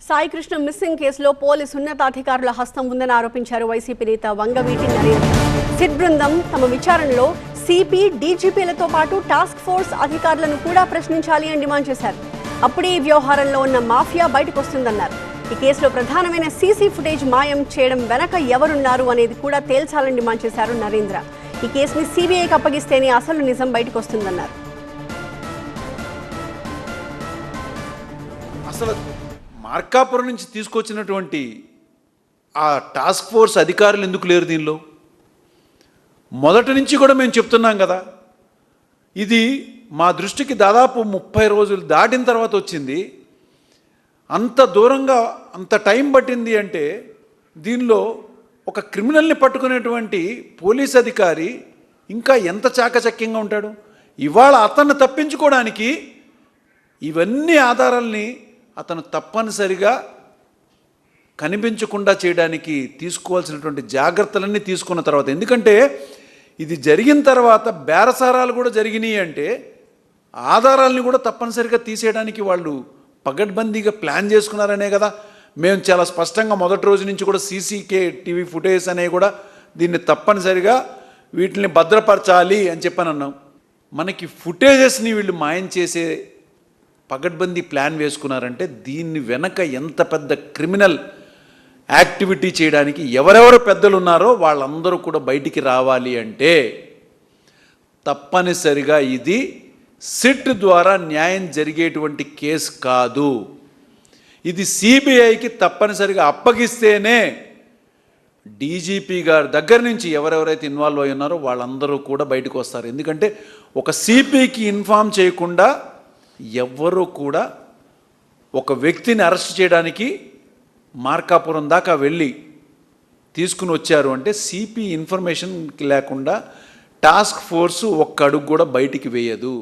Sai Krishna missing కేసులో police ఉన్నతాధికారుల హస్తం ఉందని ఆరోపించారు వైసీపీ నేత వంగవీటి నరేంద్ర. సిట్ బృందం తమ విచారణలో సిపి, డీజీపీలతో పాటు టాస్క్ ఫోర్స్ అధికారులను కూడా ప్రశ్నించాలి అని డిమాండ్ చేశారు. అప్పుడే ఈ వ్యవహారంలో ఉన్న మాఫియా బయటకు వస్తుందన్నారు. ఈ కేసులో ప్రధానమైన సీసీ ఫుటేజ్ మాయం చేయడం వెనక ఎవరున్నారు అనేది కూడా తేల్చాలని డిమాండ్ చేశారు నరేంద్ర. ఈ కేసుని సిబిఐకి అప్పగిస్తేనే అసలు నిజం బయటకు వస్తుందన్నారు. అసలు మార్కాపురం నుంచి తీసుకొచ్చినటువంటి ఆ టాస్క్ ఫోర్స్ అధికారులు ఎందుకు లేరు దీనిలో? మొదటి నుంచి కూడా మేము చెప్తున్నాం కదా, ఇది మా దృష్టికి దాదాపు 30 రోజులు దాటిన తర్వాత వచ్చింది. అంత దూరంగా అంత టైం పట్టింది అంటే దీనిలో ఒక క్రిమినల్ని పట్టుకునేటువంటి పోలీస్ అధికారి ఇంకా ఎంత చాకచక్యంగా ఉంటాడు. ఇవాళ అతన్ని తప్పించుకోవడానికి ఇవన్నీ ఆధారాల్ని అతను తప్పనిసరిగా కనిపించకుండా చేయడానికి తీసుకోవాల్సినటువంటి జాగ్రత్తలన్నీ తీసుకున్న తర్వాత, ఎందుకంటే ఇది జరిగిన తర్వాత బేరసారాలు కూడా జరిగినాయి అంటే ఆధారాలని కూడా తప్పనిసరిగా తీసేయడానికి వాళ్ళు పగడ్బందీగా ప్లాన్ చేసుకున్నారనే కదా. మేము చాలా స్పష్టంగా మొదటి రోజు నుంచి కూడా టీవీ ఫుటేజ్ అనేవి కూడా దీన్ని తప్పనిసరిగా వీటిని భద్రపరచాలి అని చెప్పని అన్నాం. మనకి ఫుటేజెస్ని వీళ్ళు మాయం చేసే పగడ్బందీ ప్లాన్ వేసుకున్నారంటే దీన్ని వెనక ఎంత పెద్ద క్రిమినల్ యాక్టివిటీ చేయడానికి ఎవరెవరు పెద్దలు ఉన్నారో వాళ్ళందరూ కూడా బయటికి రావాలి అంటే తప్పనిసరిగా ఇది సిట్ ద్వారా న్యాయం జరిగేటువంటి కేసు కాదు. ఇది సిబిఐకి తప్పనిసరిగా అప్పగిస్తేనే డీజీపీ గారి దగ్గర నుంచి ఎవరెవరైతే ఇన్వాల్వ్ అయి ఉన్నారో వాళ్ళందరూ కూడా బయటకు వస్తారు. ఎందుకంటే ఒక సిపికి ఇన్ఫామ్ చేయకుండా ఎవ్వరూ కూడా ఒక వ్యక్తిని అరెస్ట్ చేయడానికి మార్కాపురం దాకా వెళ్ళి తీసుకుని వచ్చారు అంటే సిపి ఇన్ఫర్మేషన్ లేకుండా టాస్క్ ఫోర్స్ ఒక్క అడుగు కూడా బయటికి వేయదు.